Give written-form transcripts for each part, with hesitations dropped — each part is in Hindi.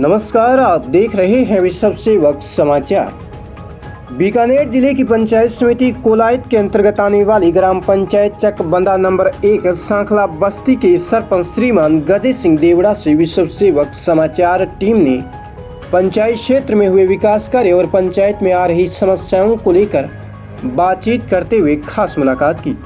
नमस्कार, आप देख रहे हैं विश्व सेवक समाचार। बीकानेर जिले की पंचायत समिति कोलायत के अंतर्गत आने वाली ग्राम पंचायत चकबंदा नंबर 1 सांखला बस्ती के सरपंच श्रीमान गजे सिंह देवड़ा से विश्व सेवक समाचार टीम ने पंचायत क्षेत्र में हुए विकास कार्य और पंचायत में आ रही समस्याओं को लेकर बातचीत करते हुए खास मुलाकात की।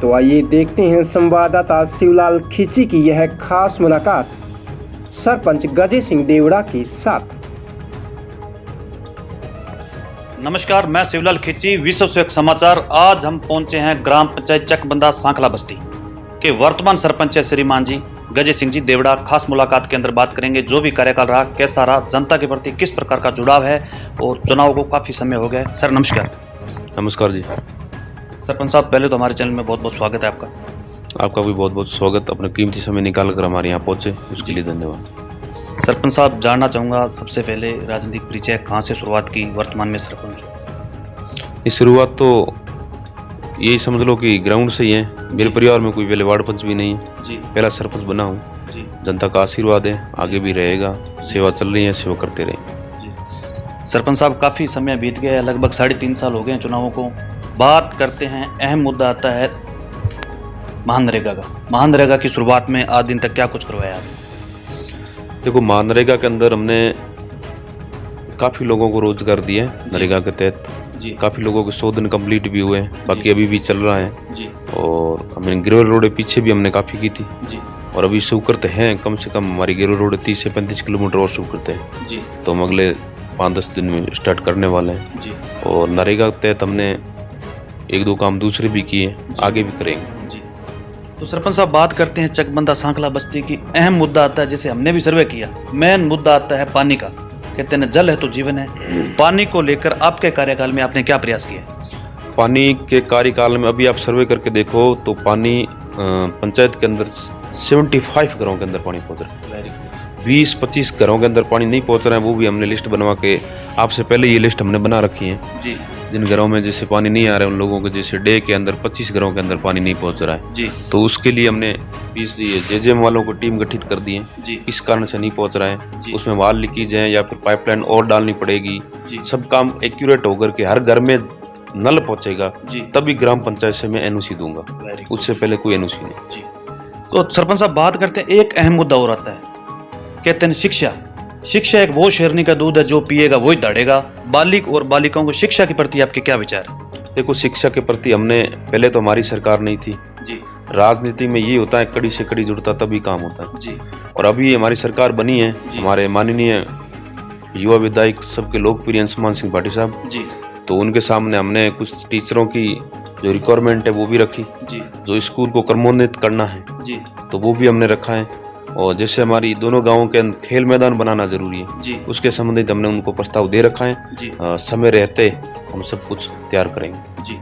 तो आइए देखते हैं संवाददाता शिवलाल खिची की यह खास मुलाकात सरपंच गजे सिंह देवड़ा के साथ। नमस्कार, मैं शिवलाल खिची, विश्व सेवक समाचार। आज हम पहुंचे हैं ग्राम पंचायत चकबंदा सांखला बस्ती के वर्तमान सरपंच है श्रीमान जी गजे सिंह जी देवड़ा। खास मुलाकात के अंदर बात करेंगे जो भी कार्यकाल रहा, कैसा रहा, जनता के प्रति किस प्रकार का जुड़ाव है और चुनाव को काफी समय हो गया है। सर नमस्कार। नमस्कार जी। सरपंच साहब, पहले तो हमारे चैनल में बहुत बहुत स्वागत है आपका। आपका भी बहुत बहुत स्वागत। अपने कीमती समय निकाल कर हमारे यहाँ पहुँचे, उसके लिए धन्यवाद। सरपंच साहब, जानना चाहूँगा सबसे पहले राजनीतिक परिचय, कहाँ से शुरुआत की, वर्तमान में सरपंच हो? इस शुरुआत तो यही समझ लो कि ग्राउंड से ही है। मेरे परिवार में कोई पहले वार्ड पंच भी नहीं है जी। पहला सरपंच बना हूँ जी। जनता का आशीर्वाद है, आगे भी रहेगा। सेवा चल रही है, सेवा करते रहेंगे। सरपंच साहब, काफ़ी समय बीत गया, लगभग 3.5 साल हो गए हैं चुनावों को। बात करते हैं, अहम मुद्दा आता है महानरेगा का। महानरेगा की शुरुआत में आज दिन तक क्या कुछ करवाया आपने? देखो, महानरेगा के अंदर हमने काफ़ी लोगों को रोजगार दिया है। नरेगा के तहत जी। काफ़ी लोगों के 100 दिन कंप्लीट भी हुए हैं, बाकी अभी भी चल रहा है जी। और हमने गिरोल रोड पीछे भी हमने काफ़ी की थी जी। और अभी स्वीकृत हैं। कम से कम हमारी गिरोल रोड 30 से 35 किलोमीटर और स्वीकृत है जी। तो हम अगले 5-10 दिन में स्टार्ट करने वाले हैं जी। और नरेगा के तहत हमने 1-2 काम दूसरे भी किए, आगे भी करेंगे। तो सरपंच साहब, बात करते हैं चकबंदा सांखला बस्ती की। अहम मुद्दा आता है, जैसे हमने भी सर्वे किया, मेन मुद्दा आता है पानी का। कहते हैं जल है तो जीवन है। पानी को लेकर आपके कार्यकाल में आपने क्या प्रयास किया? पानी के कार्यकाल में अभी आप सर्वे करके देखो तो पानी पंचायत के अंदर 75 घरों के अंदर पानी पहुंच रहा है। 20-25 घरों के अंदर पानी नहीं पहुंच रहा है, वो भी हमने लिस्ट बनवा के आपसे पहले ये लिस्ट हमने बना रखी है जी। जिन घरों में जैसे पानी नहीं आ रहा है उन लोगों को, जैसे डे के अंदर 25 घरों के अंदर पानी नहीं पहुंच रहा है जी। तो उसके लिए हमने 20 जेजेएम वालों को टीम गठित कर दी है जी। इस कारण से नहीं पहुंच रहा है जी। उसमें वाल लीकेज है या फिर पाइपलाइन और डालनी पड़ेगी जी। सब काम एक्यूरेट होकर के हर घर में नल पहुंचेगा जी। तभी ग्राम पंचायत से मैं एनओसी दूंगा, उससे पहले कोई एनओसी नहीं जी। तो सरपंच साहब, बात करते हैं, एक अहम मुद्दा और आता है, कहते हैं शिक्षा। शिक्षा एक वो शेरनी का दूध है, जो पिएगा वही दौड़ेगा। बालिक और बालिकाओं को शिक्षा के प्रति आपके क्या विचार? देखो, शिक्षा के प्रति हमने पहले तो हमारी सरकार नहीं थी जी। राजनीति में ये होता है कड़ी से कड़ी जुड़ता तभी काम होता है जी। और अभी हमारी सरकार बनी है, हमारे माननीय युवा विधायक सबके लोकप्रिय अंशुमान सिंह भाटी साहब जी। तो उनके सामने हमने कुछ टीचरों की जो रिक्वायरमेंट है वो भी रखी जी। जो स्कूल को क्रमोन्नत करना है जी। तो वो भी हमने रखा है और जैसे हमारी दोनों गांवों के अंदर खेल मैदान बनाना जरूरी है जी। उसके संबंधित हमने उनको प्रस्ताव दे रखा है जी। समय रहते हम सब कुछ तैयार करेंगे जी।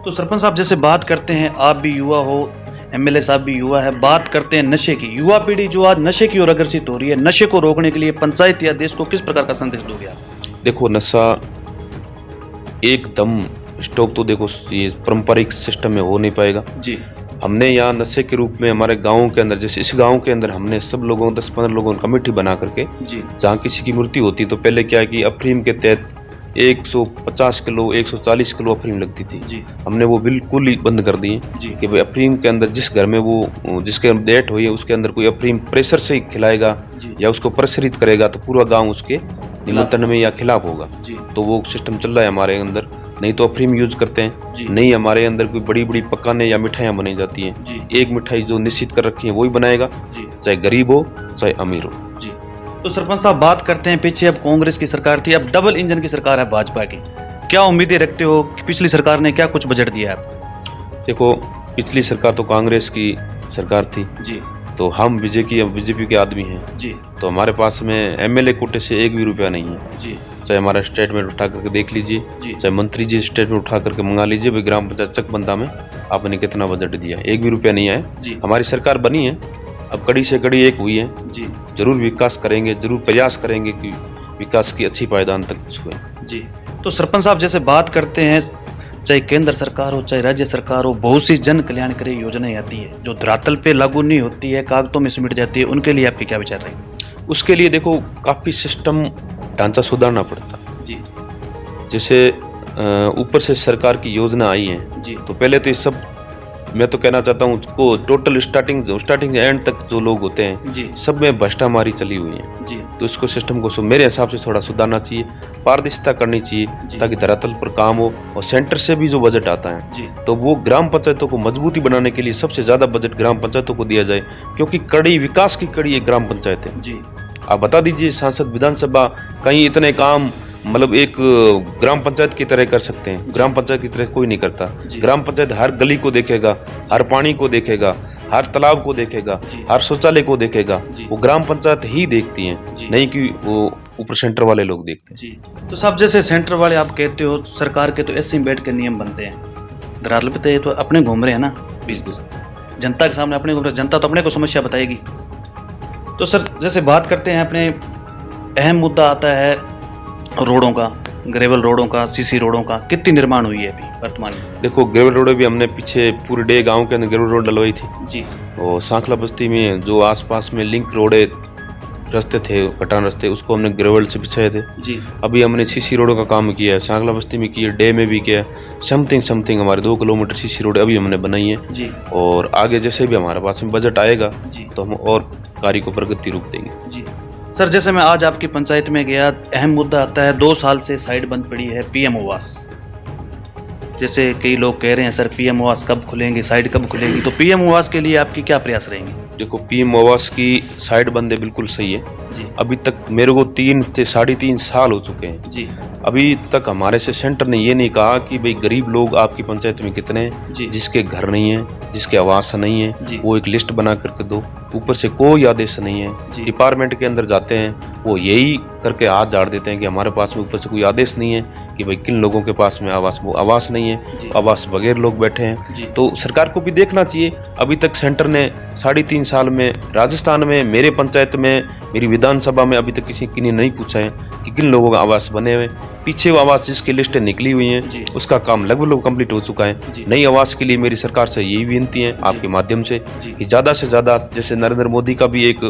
तो सरपंच साहब, जैसे बात करते हैं, आप भी युवा हो, एमएलए साहब भी युवा है, बात करते हैं नशे की। युवा पीढ़ी जो आज नशे की ओर अग्रसित हो रही है, नशे को रोकने के लिए पंचायत या देश को किस प्रकार का संदेश दोगे आप? देखो, नशा एकदम स्टॉप तो देखो ये पारंपरिक सिस्टम में हो नहीं पाएगा जी। हमने यहाँ नशे के रूप में हमारे गाँव के अंदर, जैसे इस गाँव के अंदर हमने सब लोगों 10-15 लोगों की कमेटी बना करके जी। जहाँ किसी की मृत्यु होती तो पहले क्या है कि अफीम के तहत 150 किलो 140 किलो अफीम लगती थी जी। हमने वो बिल्कुल ही बंद कर दी जी। कि भाई अफीम के अंदर जिस घर में वो जिसके डेथ हुई है उसके अंदर कोई अफीम प्रेशर से खिलाएगा या उसको प्रेशरित करेगा तो पूरा गाँव उसके निमंत्रण में या खिलाफ होगा जी। तो वो सिस्टम चल रहा है हमारे अंदर। नहीं तो अफीम यूज करते हैं जी। नहीं हमारे अंदर कोई बड़ी बड़ी पकाने या मिठाइयाँ बनाई जाती हैं जी। एक मिठाई जो निश्चित कर रखी है वही बनाएगा जी। चाहे गरीब हो चाहे अमीर हो जी। तो सरपंच साहब, बात करते हैं, पीछे अब कांग्रेस की सरकार थी, अब डबल इंजन की सरकार है भाजपा की। क्या उम्मीदें रखते हो कि पिछली सरकार ने क्या कुछ बजट दिया है आप? देखो, पिछली सरकार तो कांग्रेस की सरकार थी जी। तो हम बीजेपी के आदमी हैं जी। तो हमारे पास में एमएलए कोटे से एक भी रुपया नहीं है जी। चाहे हमारा स्टेटमेंट उठा करके देख लीजिए चाहे मंत्री जी स्टेटमेंट उठा करके मंगा लीजिए भाई ग्राम पंचायत चकबंदा में आपने कितना बजट दिया, एक भी रुपया नहीं है। हमारी सरकार बनी है, अब कड़ी से कड़ी एक हुई है जी। जरूर विकास करेंगे, जरूर प्रयास करेंगे कि विकास की अच्छी पायदान तक छुए जी। तो सरपंच साहब, जैसे बात करते हैं, चाहे केंद्र सरकार हो चाहे राज्य सरकार हो, बहुत सी जन कल्याणकारी योजनाएं आती है जो धरातल पे लागू नहीं होती है, कागजों में सिमट जाती है, उनके लिए आपके क्या विचार रहेंगे? उसके लिए देखो काफ़ी सिस्टम ढांचा सुधारना पड़ता जी जैसे ऊपर से सरकार की योजना आई है जी तो पहले तो ये सब मैं तो कहना चाहता हूँ उसको टोटल स्टार्टिंग से एंड तक जो लोग होते हैं जी सब में भ्रष्टाचारी चली हुई है। जी तो इसको सिस्टम को मेरे हिसाब से थोड़ा सुधारना चाहिए, पारदर्शिता करनी जी। चाहिए ताकि धरातल पर काम हो। और सेंटर से भी जो बजट आता है जी तो वो ग्राम पंचायतों को मजबूती बनाने के लिए सबसे ज्यादा बजट ग्राम पंचायतों को दिया जाए, क्योंकि कड़ी विकास की कड़ी एक ग्राम पंचायत है। जी आप बता दीजिए सांसद विधानसभा कहीं इतने काम मतलब एक ग्राम पंचायत की तरह कर सकते हैं, ग्राम पंचायत की तरह कोई नहीं करता। ग्राम पंचायत हर गली को देखेगा, हर पानी को देखेगा, हर तालाब को देखेगा, हर शौचालय को देखेगा। वो ग्राम पंचायत ही देखती है, नहीं कि वो ऊपर सेंटर वाले लोग देखते हैं। जी तो साहब जैसे सेंटर वाले आप कहते हो सरकार के तो ऐसे ही बैठ के नियम बनते हैं, धरातल पे तो ये तो अपने घूम रहे हैं ना, जनता के सामने अपने घूम रहे, जनता तो अपने को समस्या बताएगी। तो सर जैसे बात करते हैं अपने अहम मुद्दा आता है रोडों का, ग्रेवल रोडों का, सीसी रोडों का, कितनी निर्माण हुई है अभी वर्तमान में? देखो ग्रेवल रोड भी हमने पीछे पूरे डे गांव के अंदर ग्रेवल रोड डलवाई थी जी। और सांखला बस्ती में जो आसपास में लिंक रोड रास्ते थे, कटान रास्ते, उसको हमने ग्रेवल से बिछाए थे जी। अभी हमने सीसी रोडों का काम किया है, सांखला बस्ती में किया, डे में भी किया, समथिंग हमारे 2 किलोमीटर सीसी रोड अभी हमने बनाई है जी। और आगे जैसे भी हमारे पास में बजट आएगा जी। तो हम और कार्य को प्रगति रूप देंगे। जी सर जैसे मैं आज आपकी पंचायत में गया, अहम मुद्दा आता है 2 साल से साइड बंद पड़ी है पीएम आवास। जैसे कई लोग कह रहे हैं सर पीएम आवास कब खुलेंगे, साइड कब खुलेंगी, तो पीएम आवास के लिए आपकी क्या प्रयास रहेंगे? देखो पीएम आवास की साइड बंद है, बिल्कुल सही है जी। अभी तक मेरे को 3 से 3.5 साल हो चुके हैं जी। अभी तक हमारे से सेंटर ने ये नहीं कहा कि भाई गरीब लोग आपकी पंचायत में कितने हैं, जी। जिसके घर नहीं है, जिसके आवास नहीं जी। है, वो एक लिस्ट बना करके दो। ऊपर से कोई आदेश नहीं है, डिपार्टमेंट के अंदर जाते हैं वो यही करके हाथ झाड़ देते हैं कि हमारे पास में ऊपर से कोई आदेश नहीं है कि भाई किन लोगों के पास में आवास, वो आवास नहीं है, आवास बगैर लोग बैठे हैं। तो सरकार को भी देखना चाहिए। अभी तक सेंटर ने 3.5 साल में राजस्थान में, मेरे पंचायत में, मेरी विधानसभा में अभी तक किसी ने नहीं पूछा है कि किन लोगों का आवास बने हुए। पीछे वो आवास जिसकी लिस्टें निकली हुई हैं उसका काम लगभग कंप्लीट हो चुका है। नई आवास के लिए मेरी सरकार से यही विनती है आपके माध्यम से कि ज़्यादा से ज़्यादा, जैसे नरेंद्र मोदी का भी एक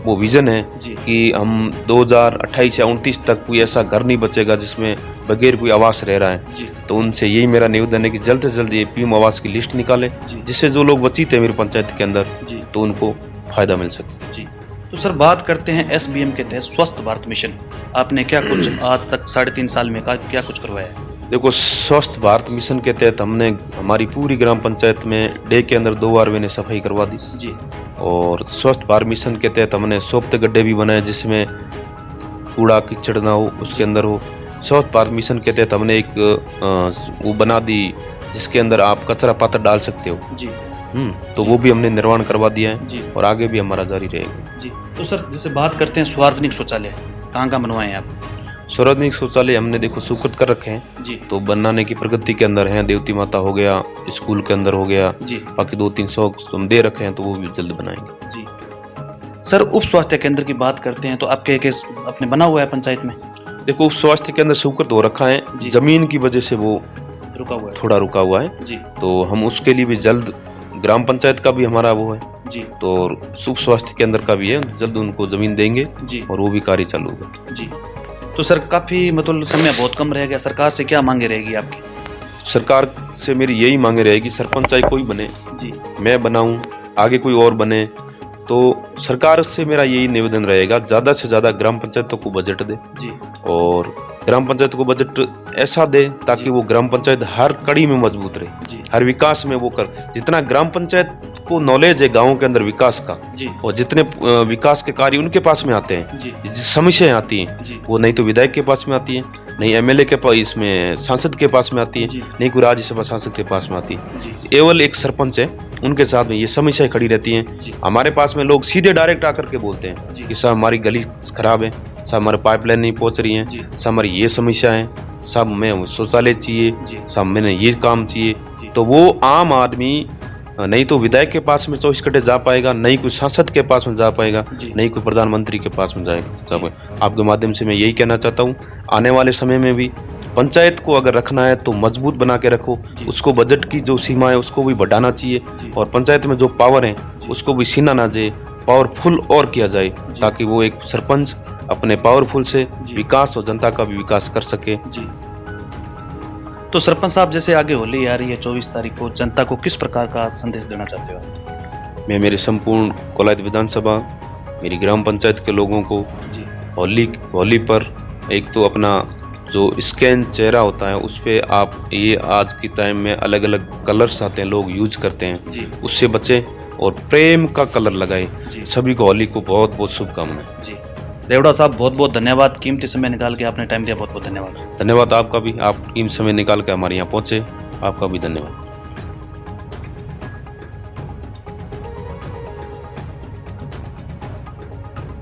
वो विजन है कि हम 2028 या 29 तक कोई ऐसा घर नहीं बचेगा जिसमें बगैर कोई आवास रह रहा है। तो उनसे यही मेरा निवेदन है कि जल्द से जल्द ये पीएम आवास की लिस्ट निकालें जिससे जो लोग वंचित है मेरी पंचायत के अंदर तो उनको फायदा मिल सके। जी। तो सर बात करते हैं एसबीएम के तहत स्वस्थ भारत मिशन, आपने क्या कुछ आज तक 3.5 साल में क्या कुछ करवाया है? देखो स्वस्थ भारत मिशन के तहत हमने हमारी पूरी ग्राम पंचायत में डे के अंदर 2 बार मैंने सफाई करवा दी जी। और स्वस्थ भारत मिशन के तहत हमने सोप्त गड्ढे भी बनाए जिसमें कूड़ा कीचड़ ना हो, उसके अंदर हो। स्वस्थ भारत मिशन के तहत हमने एक वो बना दी जिसके अंदर आप कचरा पात्र डाल सकते हो जी। तो वो भी हमने निर्माण करवा दिया है जी। और आगे भी हमारा जारी रहेगा जी। तो सर जैसे बात करते हैं सार्वजनिक शौचालय कहाँ बनवाए हैं आप? सार्वजनिक शौचालय हमने देखो स्वीकृत कर रखे हैं जी। तो बनाने की प्रगति के अंदर है। देवती माता हो गया, स्कूल के अंदर हो गया जी। बाकी 200-300 हम दे रखे हैं तो वो भी जल्द बनाएंगे जी। सर उप स्वास्थ्य केंद्र की बात करते हैं तो आपके केस अपने बना हुआ है पंचायत में? देखो उप स्वास्थ्य केंद्र स्वीकृत हो रखा है, जमीन की वजह से वो रुका हुआ है, थोड़ा रुका हुआ है जी। तो हम उसके लिए भी जल्द, ग्राम पंचायत का भी हमारा वो है जी, तो उप स्वास्थ्य केंद्र का भी है, जल्द उनको जमीन देंगे जी और वो भी कार्य चालू होगा जी। तो सर काफी मतलब समय बहुत कम रह गया, सरकार से क्या मांगे रहेगी आपकी? सरकार से मेरी यही मांगे रहेगी सरपंच चाहे कोई बने जी, मैं बनाऊं, आगे कोई और बने, तो सरकार से मेरा यही निवेदन रहेगा ज़्यादा से ज़्यादा ग्राम पंचायतों को बजट दे जी। और ग्राम पंचायत को बजट ऐसा दे ताकि वो ग्राम पंचायत हर कड़ी में मजबूत रहे जी। हर विकास में वो कर, जितना ग्राम पंचायत को नॉलेज है गाँव के अंदर विकास का जी। और जितने विकास के कार्य उनके पास में आते हैं जी। समस्याएं आती हैं जी। वो नहीं तो विधायक के पास में आती है, नहीं एमएलए के पास, इसमें सांसद के पास में आती है, नहीं कोई राज्यसभा सांसद के पास में आती है, केवल एक सरपंच है उनके साथ में ये समस्याएं खड़ी रहती हैं। हमारे पास में लोग सीधे डायरेक्ट आकर के बोलते हैं कि साहब हमारी गली खराब है, साहब हमारे पाइपलाइन नहीं पहुंच रही है, साहब हमारी ये समस्या है, साहब मैं शौचालय चाहिए, साहब मैंने ये काम चाहिए। तो वो आम आदमी नहीं तो विधायक के पास में 24 घंटे जा पाएगा, नहीं कोई सांसद के पास में जा पाएगा, नहीं कोई प्रधानमंत्री के पास में जाएगा। आपके माध्यम से मैं यही कहना चाहता हूँ आने वाले समय में भी पंचायत को अगर रखना है तो मजबूत बना के रखो, उसको बजट की जो सीमा है उसको भी बढ़ाना चाहिए और पंचायत में जो पावर है उसको भी छीना ना जाए। पावरफुल और किया जाए, ताकि वो एक सरपंच अपने पावरफुल से विकास और जनता का भी विकास कर सके। जी। तो सरपंच साहब, जैसे आगे होली आ रही है 24 तारीख को, जनता को किस प्रकार का संदेश देना चाहते हो? मैं मेरे संपूर्ण कोलायत विधानसभा, मेरी ग्राम पंचायत के लोगों को जी। होली पर एक तो अपना जो स्कैन चेहरा होता है उस पे आप ये आज की टाइम में अलग अलग कलर्स आते हैं, लोग यूज करते हैं जी। उससे बचें और प्रेम का कलर लगाए। जी। सभी को होली को बहुत बहुत शुभकामनाएं। जी। देवड़ा साहब, बहुत बहुत धन्यवाद, कीमती समय निकाल के आपने टाइम दिया, बहुत बहुत धन्यवाद। धन्यवाद आपका भी, आप कीमती समय निकाल के हमारे यहाँ पहुंचे, आपका भी धन्यवाद।